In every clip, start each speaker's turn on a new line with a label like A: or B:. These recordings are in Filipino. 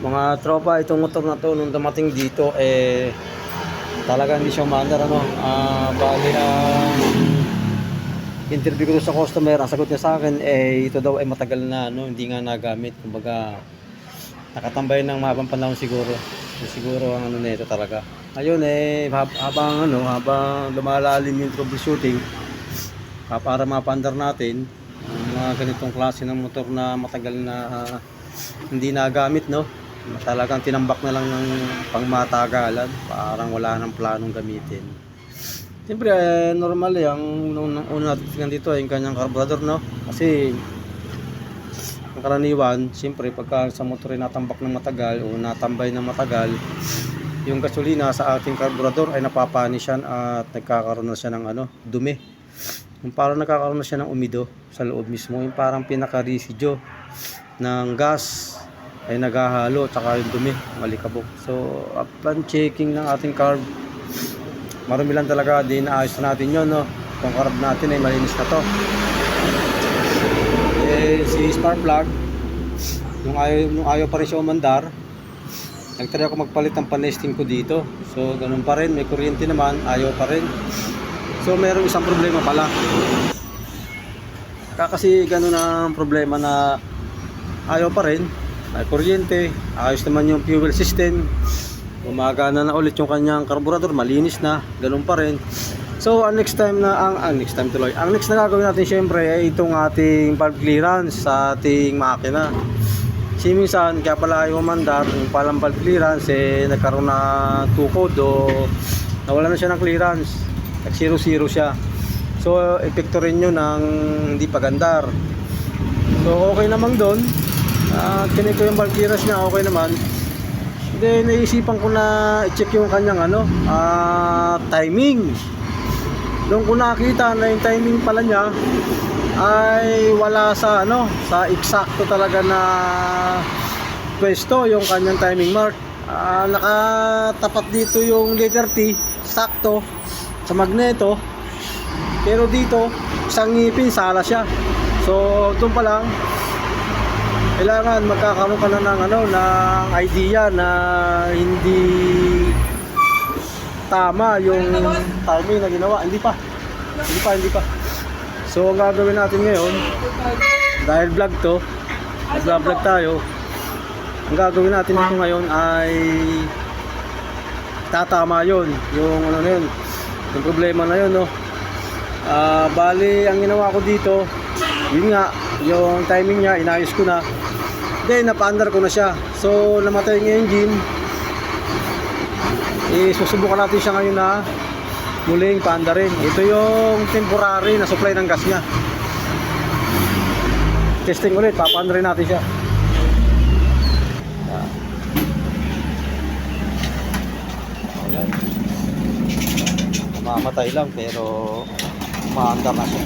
A: Mga tropa, itong motor na to nung dumating dito talaga hindi siya umaandar ano. Bali interview ko sa customer, ang sagot niya sa akin ito daw ay matagal na ano, hindi nga nagamit. Kumbaga nakatambay ng mahabang panahon siguro. Siguro ang ano nito talaga. Ayun habang lumalalim yung troubleshooting, para mapandar natin ang mga ganitong klase ng motor na matagal na hindi nagamit, no? Talagang tinambak na lang ng pangmatagalan, parang wala nang planong gamitin. Siyempre normal ang una natin tingnan dito ay yung kanyang carburetor, no? Kasi ang karaniwan, siyempre pagka sa motor ay natambak ng matagal o natambay ng matagal, yung gasolina sa ating carburetor ay napapanis yan at nagkakaroon na siya ng dumi. Yung parang nagkakaroon na siya ng umido sa loob mismo, yung parang pinaka-residue ng gas ay naghahalo tsaka yung dumi, malikabok. So upon checking ng ating carb, marami lang talaga, di naayos natin yun, no? Itong carb natin ay malinis na to. Si spark plug, nung ayaw pa rin siya umandar, nagtry ako magpalit ng panesting ko dito. So ganun pa rin, may kuryente naman, ayaw pa rin. So merong isang problema pala. Kasi ganun ang problema na ayaw pa rin, may kuryente, ayos naman yung fuel system, gumagana na ulit yung kanyang carburetor, malinis na, ganun pa rin. So ang next na gagawin natin syempre ay itong ating valve clearance sa ating makina. Kasi minsan kaya pala ayaw umandar, yung palang valve clearance nagkaroon na tukod o nawala na siya ng clearance, nag 0-0 siya. So epekto rin yun ng hindi pagandar. So okay naman doon, tinik ko yung valve clearance niya, okay naman. Then naisipan ko na i-check yung kanyang timing. Doon ko nakita na yung timing pala niya ay wala sa sa eksakto talaga na pwesto yung kanyang timing mark. Nakatapat dito yung letter T, sakto sa magneto. Pero dito, isang ngipin, sala siya. So doon pa lang kailangan magkakaroon ka na ng idea na hindi tama yung timing na ginawa. Hindi pa. So ang gagawin natin ngayon, dahil vlog to, nag-vlog tayo, ang gagawin natin dito ngayon ay tatama yun, yung yung problema na yun, no? Bali ang ginawa ko dito, yun nga, yung timing niya inayos ko na, then napaandar ko na siya. So namatay yung engine, susubukan natin siya ngayon na muling paandarin. Ito yung temporary na supply ng gas niya. Testing ulit, papaandarin natin siya. Mamatay lang pero umaandar na siya.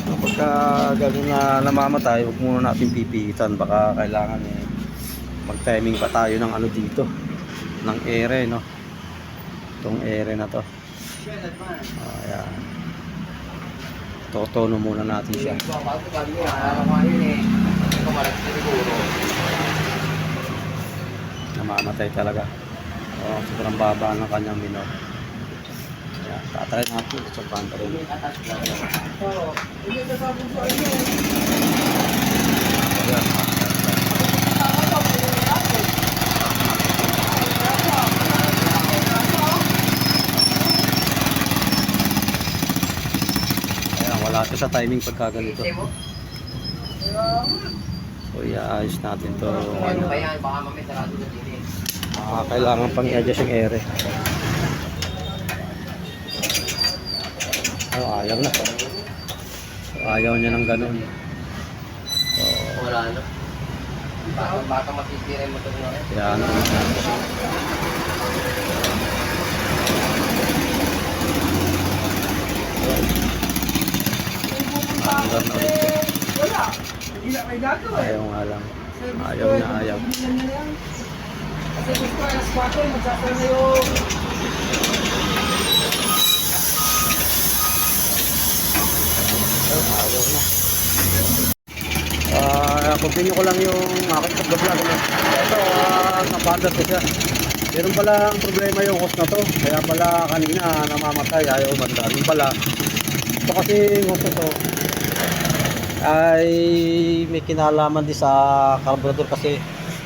A: Pagka gano'n na namamatay, huwag muna natin pipitan. Baka kailangan mag-timing pa tayo ng dito, ng ere, no? Itong ere na to. Ayan. Totono muna natin siya. Namamatay talaga. Sobrang baba ng kanyang minor. Ayan, tatry natin sa pantry. Ayan. Wala siya sa timing pagka ganito. So iaayos natin to. Kailangan pang i-adjust yung ere. Ayaw na. Ayaw niya ng ganun. So, wala na. Baka matitira yung motor na. Yan. Ayaw nga lang. Ayaw na ayaw. Kasi gusto ko alas 4, magsasara na yung ayaw na. continue ko lang yung aking pag-vlog. Ano. Ito, napadad ko siya. Meron pala ang problema yung host na to. Kaya pala kanina namamatay, ayaw umandar. Yung pala, ito kasi yung host na to ay may kinalaman din sa carburetor kasi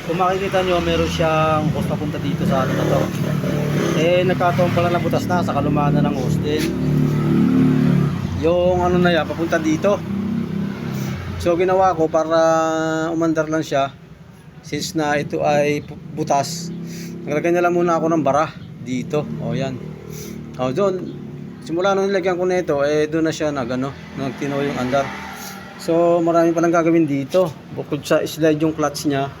A: kung makikita nyo meron siyang host na punta dito sa ano na to. Eh nagkataon pala na butas na sa kalumaan ng host din. Yung ano na yan, papunta dito. So ginawa ko para umandar lang siya. Since na ito ay butas, naglagay na lang muna ako ng bara dito. O yan. O doon, simula nung nilagyan ko na ito, eh doon na siya nagtinaw yung andar. So marami pa lang gagawin dito. Bukod sa slide yung clutch niya,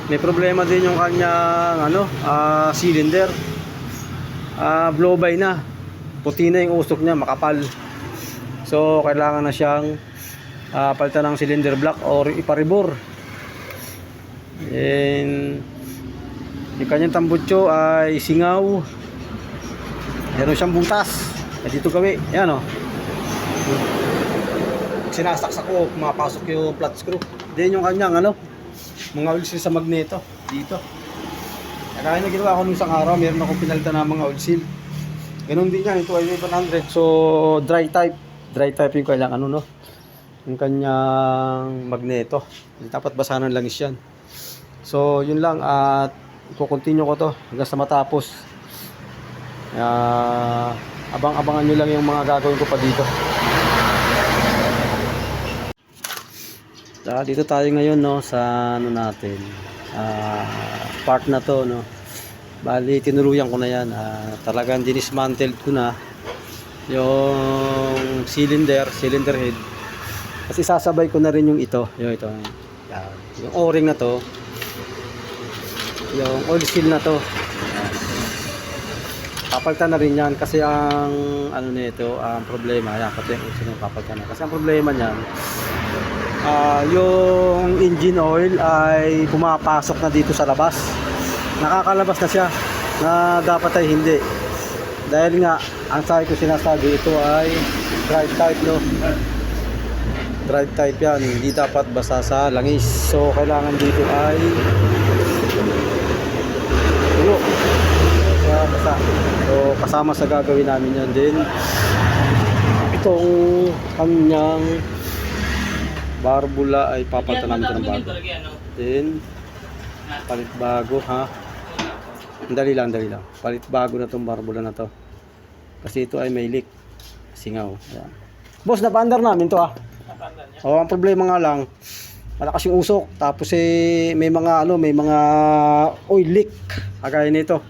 A: may problema din yung kanyang cylinder. Blow by na. Puti na yung usok niya, makapal. So kailangan na siyang palitan ng cylinder block or iparibor. And yung kanyang tambutso ay singaw. Meron siyang butas. Dito gawi. Yan o. Sinasaksak ko, mapasok yung flat screw. Then yung kanyang mga oil seal sa magneto dito. Kaya na ginawa ko nung isang araw, meron akong pinalitan ng mga oil seal. Ganun din yan, ito ay 100. So dry type yung kailangan yung kanyang magneto. Dapat basa ng langis yan. So yun lang, at i-continue ko to hanggang sa matapos. Abang-abangan nyo lang yung mga gagawin ko pa dito. Dito tayo ngayon sa natin, part na to bali tinuluyan ko na yan. Talagang dinismantled ko na yung cylinder head, kasi sasabay ko na rin yung ito yung o-ring na to, yung oil seal na to, papalitan na rin yan kasi ang nito, ang problema yan, pati yung oil seal papalitan na kasi ang problema niyan, yung engine oil ay pumapasok na dito sa labas, nakakalabas na siya na dapat ay hindi, dahil nga ang sinasabi ito ay drive type drive type yan, hindi dapat basa sa langis. So kailangan dito ay tulo sa basa. So kasama sa gagawin namin yan din itong kanyang barbula ay papalitan namin ito ng bago. Then palit bago dali lang palit bago na itong barbula na to kasi ito ay may leak, singaw. Ayan. Boss, napaandar namin to ang problema nga lang, malakas yung usok, tapos may mga oil leak kagaya nito.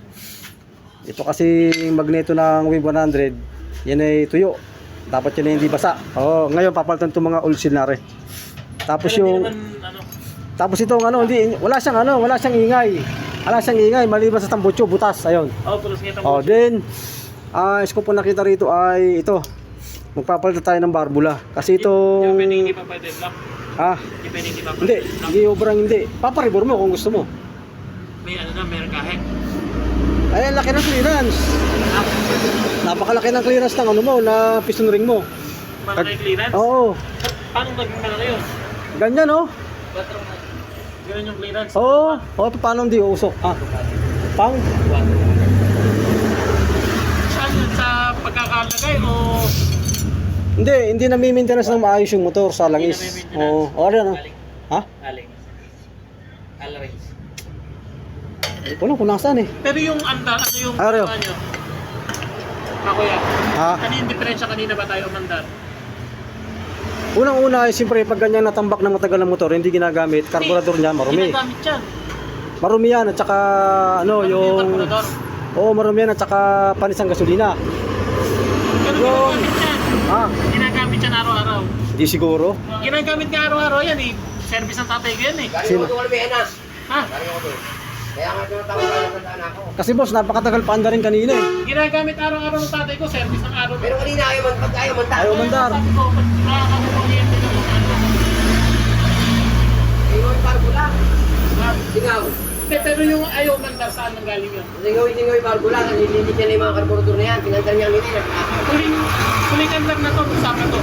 A: Ito kasi magneto ng Wave 100, yan ay tuyo, dapat yan ay hindi basa. Ngayon papalitan itong mga oil seal na rin. Tapos tapos itong hindi, wala siyang ingay maliban sa tambutso, butas, ayun. Then isko po nakita rito ay ito, magpapalitan tayo ng barbula kasi itong
B: hindi pa pwede block.
A: Hindi obrang hindi. Paparibor mo kung gusto mo.
B: May meron kahit.
A: Ay, laki ng clearance. Napakalaki ng clearance ng na piston ring mo.
B: Malaki clearance?
A: Oo.
B: Paano naging malaki yun?
A: Ganyan
B: Ganyan yung clearance?
A: Oo. Paano hindi usok? Pang?
B: Saan yun? Sa pagkakalagay o...
A: Hindi nami-maintenance ng maayos yung motor sa langis. Oo.
B: Aling. Alarings.
A: Wala kung nasaan
B: Pero yung andar, yung
A: Ariyo.
B: nyo? Kuya, ano yung diferensya kanina ba tayo umandar?
A: Unang-una ay siyempre pag ganyan natambak ng matagal ng motor, hindi ginagamit, carburetor niya marumi.
B: Ginagamit yan.
A: Marumi yan at saka yung
B: carburetor.
A: Oo, marumi yan at saka panis ng gasolina.
B: Pero ginagamit yan. Ginagamit yan araw-araw.
A: Hindi siguro.
B: Ginagamit nga araw-araw yan Service ng tatay ko yan
A: Sino?
C: Kaya nga tinatawag tayo ng tandaan ako.
A: Kasi boss, napakatagal pa anda rin kanina
B: Ginagamit araw-araw ng tatay ko, service ng araw.
C: Pero kanina ayaw mandar.
A: Ayaw mandar.
B: Sabi ko, nakakakukuryente na kung ano.
C: Ingoy barbula. Singaw.
B: Pero yung ayaw mandar, saan nang galing yun?
C: Singoy barbula. Nililinig niya na yung mga karburetor na yan. Pinandar niya ang nila.
B: Huling andar na to, Sabado.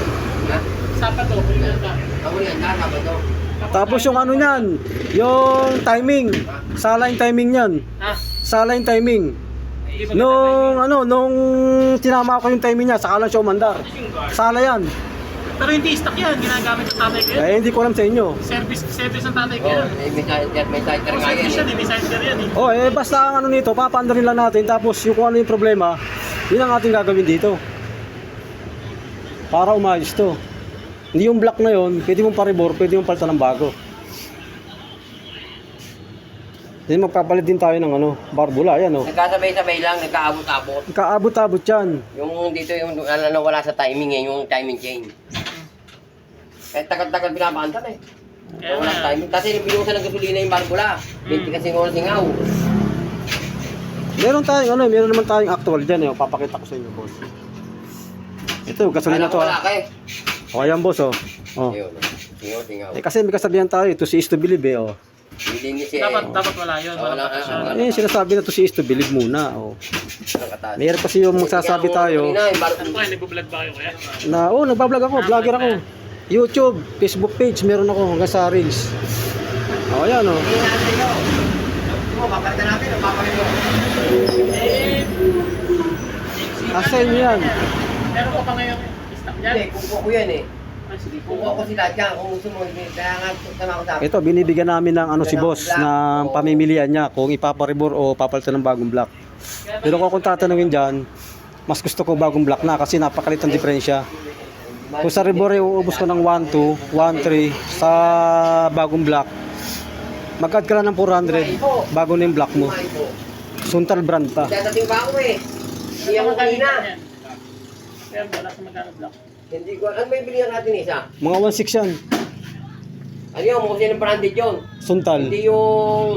C: Ha?
B: Sabado, huling andar.
C: Ako niyan, tama ba to?
A: Tapos yung ano niyan, yung timing. Sala yung timing niyan.
B: Ha?
A: Sala yung timing.
B: Hindi ba
A: Nung tinama ko yung timing niya, saka lang siya umandar. Sala yan.
B: Pero hindi stock yan, ginagamit ng tatay ko yan.
A: Hindi ko alam sa inyo.
B: Service ng tatay ko
C: Oh,
B: yan.
C: may tighter nga yan.
B: Service yan, may sizer yan
A: Basta ang ano nito, papaandarin lang natin. Tapos yung kung ano yung problema, yun ang ating gagawin dito. Para umayos to. Hindi yung black na yun, pwede mong paribor, pwede mong palitan ng bago. Then magpapalit din tayo ng ano, barbula, yan
C: Nagkasabay-sabay lang, nagkaabot-abot.
A: Kaabot-abot yan.
C: Yung dito yung ano wala sa timing yung timing chain. Kahit tagal-tagal pinapaantan eh.
B: Kaya
C: Wala
B: nga.
C: timing. Kasi binuhusan ng gasolina yung barbula. Hindi kasi ng singaw.
A: Meron naman tayong actual dyan, papakita ko sa inyo, boss. Ito, gasolina to.
C: Wala ka eh.
A: Yan, boss,
C: Ayun, singaw.
A: Kasi may kasabihan tayo, to see is to believe,
C: Hindi niya siya
B: Dapat wala yun.
C: Wala ka siya.
A: Sinasabi na to see is to believe muna,
C: Nakataas.
A: Meron kasi yung magsasabi tayo
B: Ano po, nag-vlog ba kayo kaya?
A: na, nagbablog ako, vlogger ako. YouTube, Facebook page, meron ako hanggang sa Reels. Yan,
C: Hindi natin yun. Mo, papalitan natin, papalitan mo.
A: Asa inyo yan?
B: Meron ko pa ngayon stock
C: Hindi,
B: yan.
C: kukuha ko yan eh.
B: Ay, sige.
C: Kukuha ko sila dyan kung gusto mo. Kaya nga, sama ko sa akin.
A: Ito, binibigyan namin ng si boss ng pamimilian niya kung ipaparibor o papalitan ng bagong block. Pero kung tatanungin dyan, mas gusto ko bagong block na kasi napakalit ang diferensya. Kung sa ribor uubos ko ng 1.2, 1.3 sa bagong block, mag-add ka lang ng 400 bago na yung block mo. Suntal brand pa.
C: Dadating pa ako eh. Hindi ako kanina.
B: Kaya wala sa magkano block.
C: Hindi ko, ano may bilihan natin isa?
A: Mga 1.6 yan.
C: Ano yun, mukha siya ng branded yun.
A: Suntal.
C: Hindi yung,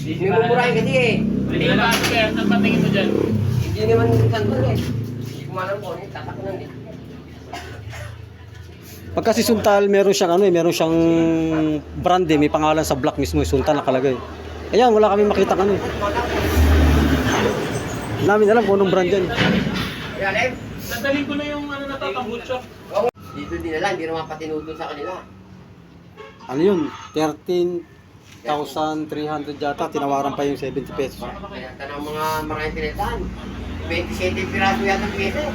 C: may mumurahin kasi eh.
B: Hindi ka ba kaya ang patingin mo dyan?
C: Hindi naman sandal eh. Hindi ko malam ko, tatak ko nun eh.
A: Pag kasi Suntal, meron siyang brand may pangalan sa block mismo, Suntal nakalagay. Ayan, wala kami makita ano. Namin alam kung anong brand yan.
C: Kaya Lem,
B: Dadalhin ko na yung ano na to, tambucho.
C: dito din nila, hindi naman patinuto sa kanila.
A: Ano yun? 13,300 yata, tinawaran pa yung 70 pesos.
C: Kaya tanong mga maraming pinitahan. 27 piraso yata ang piyesa eh.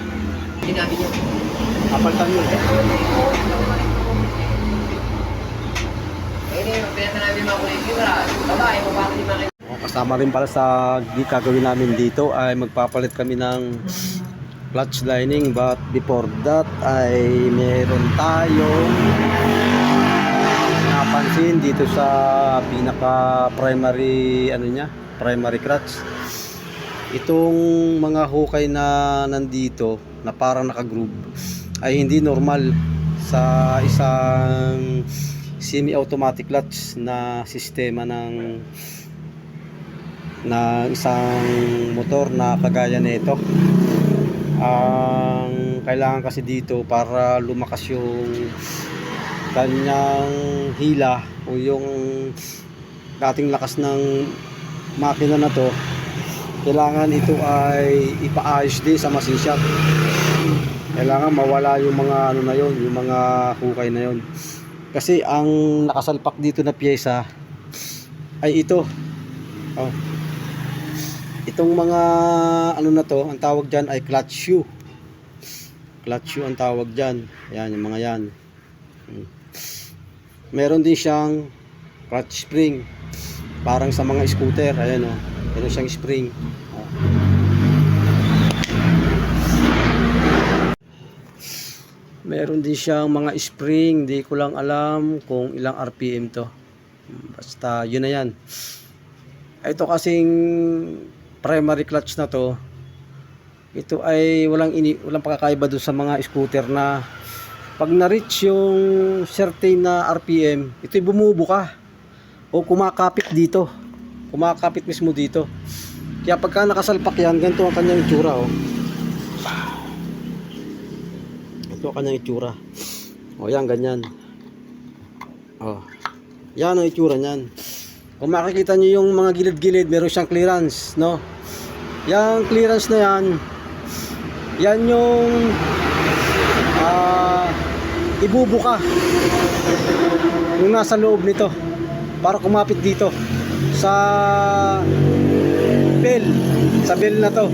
C: Hindi namin yun.
A: Kapaltan yun.
C: Ayun eh, pinita namin mga kulitura. Babae, mababa ni mga
A: Kasama rin pala sa gagawin namin dito ay magpapalit kami ng clutch lining, but before that ay meron tayong napansin dito sa pinaka primary primary clutch. Itong mga hukay na nandito na parang naka-groove ay hindi normal sa isang semi-automatic clutch na sistema ng isang motor na kagaya nito. Ang kailangan kasi dito para lumakas yung kanyang hila o yung dating lakas ng makina na to, kailangan ito ay ipaayos din sa machine shop. Kailangan mawala yung mga yung mga hukay na yon. Kasi ang nakasalpak dito na piyesa ay ito. Itong mga na to, ang tawag dyan ay clutch shoe. Clutch shoe ang tawag dyan. Ayan, yung mga yan. Meron din siyang clutch spring. Parang sa mga scooter. Ayan meron siyang spring. Meron din siyang mga spring. Di ko lang alam kung ilang RPM to. Basta yun na yan. Ito kasing primary clutch na to, ito ay walang pagkakaiba doon sa mga scooter na pag na-reach yung certain na RPM, ito'y bumubuka o kumakapit dito. Kumakapit mismo dito. Kaya pagka nakasalpak yan, ganito ang kanyang itsura. Ito ang kanyang itsura. Yan, ganyan. Yan ang itsura niyan. Kung makikita nyo yung mga gilid-gilid, meron siyang clearance, no? Yung clearance na yan, yan yung ibubuka. yung nasa loob nito para kumapit dito sa bell, sa bell na to.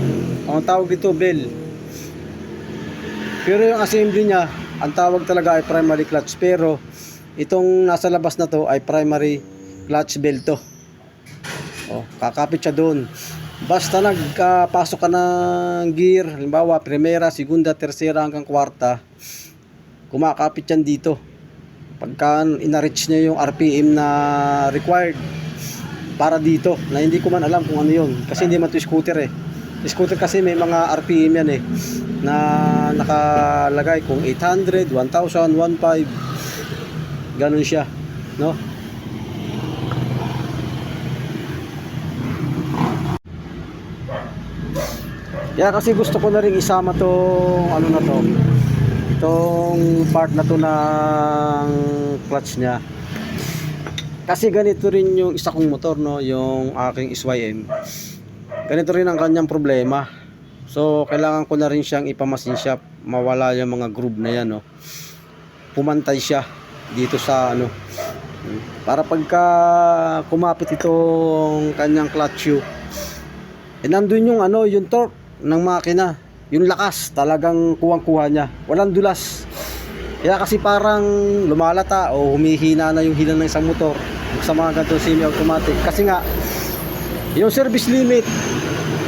A: Ang tawag dito bell. Pero yung assembly niya, ang tawag talaga ay primary clutch, pero itong nasa labas na to ay primary clutch bell to. Kakapit siya doon. Basta nagpasok ka ng gear, halimbawa primera, segunda, tercera hanggang kwarta, kumakapit yan dito. Pagka ina-reach niya yung RPM na required para dito, na hindi ko man alam kung ano yun, kasi hindi man to scooter eh. Scooter kasi may mga RPM yan eh, na nakalagay kung 800, 1000, 1500, ganun siya, no? Kaya kasi gusto ko na rin isama tong ano na to, itong part na to ng clutch niya. Kasi ganito rin yung isa kong motor, no, yung aking SYM. Ganito rin ang kanyang problema. So kailangan ko na rin siyang ipamasin shop, mawala yung mga groove na yan, no. Pumantay siya dito sa ano, para pagka kumapit itong kanyang clutch shoe, nandun yung ano, yung torque ng makina, yung lakas talagang kuwang-kuha niya, walang dulas. Kaya kasi parang lumalata o humihina na yung hila ng isang motor sa mga ganitong semi-automatic, kasi nga yung service limit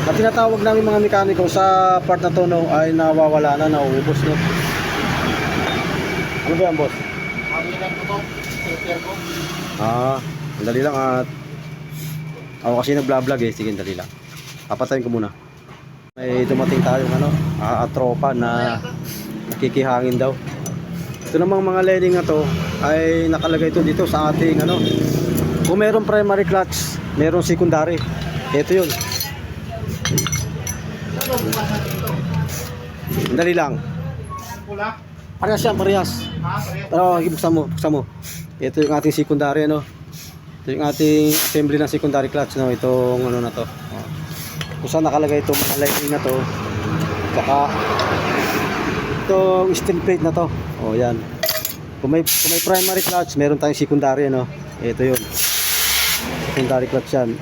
A: na tinatawag namin mga mekaniko sa part na to, no, ay nawawala na, nauubos, no. Ano ba yan, boss? Dali lang at ako kasi nagblog eh. Sige, dali lang, papatayin ko muna. May dumating tayong ano, tropa na nakikihangin daw. Ito namang mga lining na to ay nakalagay ito dito sa ating ano, kung meron primary clutch, meron secondary. Ito yun. Dali lang. Parehas yan, parehas. Pero buksan mo. Ito yung ating secondary, ano. Ito yung ating assembly ng secondary clutch, no. Itong ano na to. Kung saan nakalagay itong mga lining na to, saka itong steel plate na to. Yan. Kung may primary clutch, meron tayong secondary, ano. Ito yun, secondary clutch yan.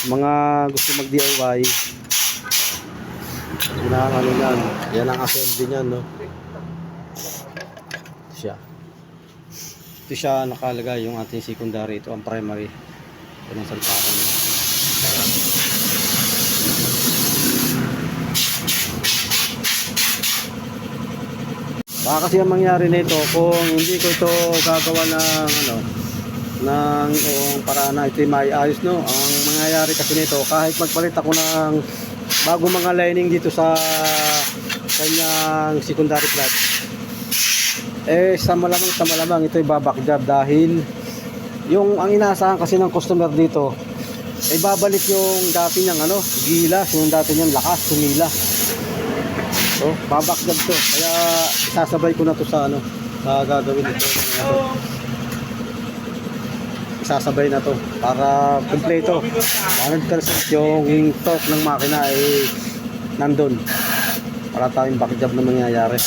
A: Mga gusto mag DIY, ano yan, yan ang assembly nyan, no. Ito siya nakalagay, yung ating secondary. Ito ang primary. Ito ang salpakan. Baka kasi ang mangyari nito kung hindi ko ito gagawa ng ano, ng para na ito may ayos, no. Ang mangyayari kasi nito, kahit magpalit ako ng bago mga lining dito sa kanyang secondary clutch, sa malamang ito ay babakjab, dahil yung ang inaasahan kasi ng customer dito ay babalik yung dati niyang ano, gilas, yung dati niyang lakas, sumila. So babakjab to, kaya isasabay ko na to sa ano, sa gagawin ito. Isasabay na to para kumpleto 100% yung torque ng makina ay nandun, para tayong backjab na mangyayari.